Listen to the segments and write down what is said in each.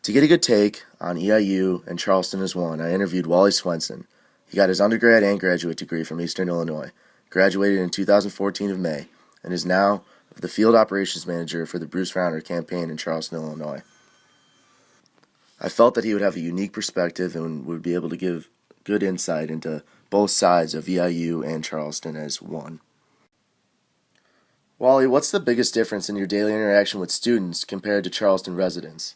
To get a good take on EIU and Charleston as one, I interviewed Wally Swenson. He got his undergrad and graduate degree from Eastern Illinois, graduated in 2014 of May, and is now the field operations manager for the Bruce Rauner campaign in Charleston, Illinois. I felt that he would have a unique perspective and would be able to give good insight into both sides of EIU and Charleston as one. Wally, what's the biggest difference in your daily interaction with students compared to Charleston residents?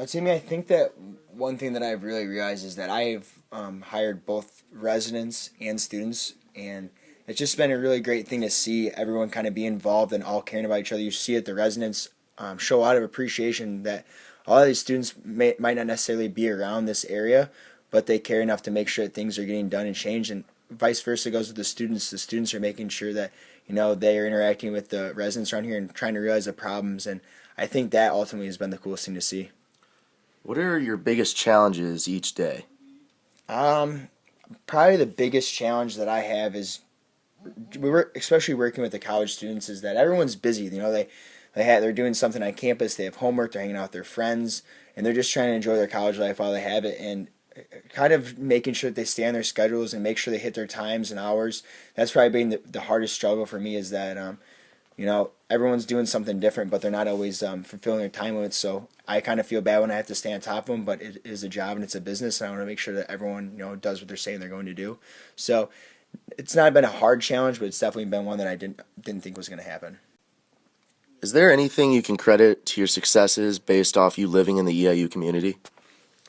Timmy, I think that one thing that I've really realized is that I've hired both residents and students, and it's just been a really great thing to see everyone kind of be involved and all caring about each other. You see it, the residents show a lot of appreciation that a lot of these students might not necessarily be around this area, but they care enough to make sure that things are getting done and changed, and vice versa goes with the students. The students are making sure that they are interacting with the residents around here and trying to realize the problems, and I think that ultimately has been the coolest thing to see. What are your biggest challenges each day? Probably the biggest challenge that I have is especially working with the college students, is that everyone's busy. They're doing something on campus, they have homework, they're hanging out with their friends, and they're just trying to enjoy their college life while they have it, and kind of making sure that they stay on their schedules and make sure they hit their times and hours. That's probably been the hardest struggle for me, is that everyone's doing something different, but they're not always fulfilling their time limits. So I kind of feel bad when I have to stay on top of them, but it is a job and it's a business, and I want to make sure that everyone does what they're saying they're going to do. So it's not been a hard challenge, but it's definitely been one that I didn't think was going to happen. Is there anything you can credit to your successes based off you living in the EIU community?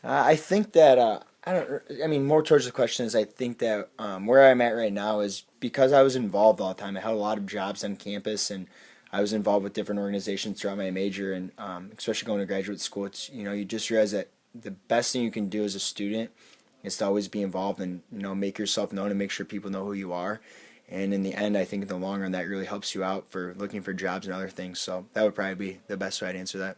I think that more towards the question is, I think that where I'm at right now is because I was involved all the time. I had a lot of jobs on campus, and I was involved with different organizations throughout my major, and especially going to graduate school. It's you just realize that the best thing you can do as a student is to always be involved and make yourself known and make sure people know who you are. And in the end, I think in the long run that really helps you out for looking for jobs and other things. So that would probably be the best way to answer that.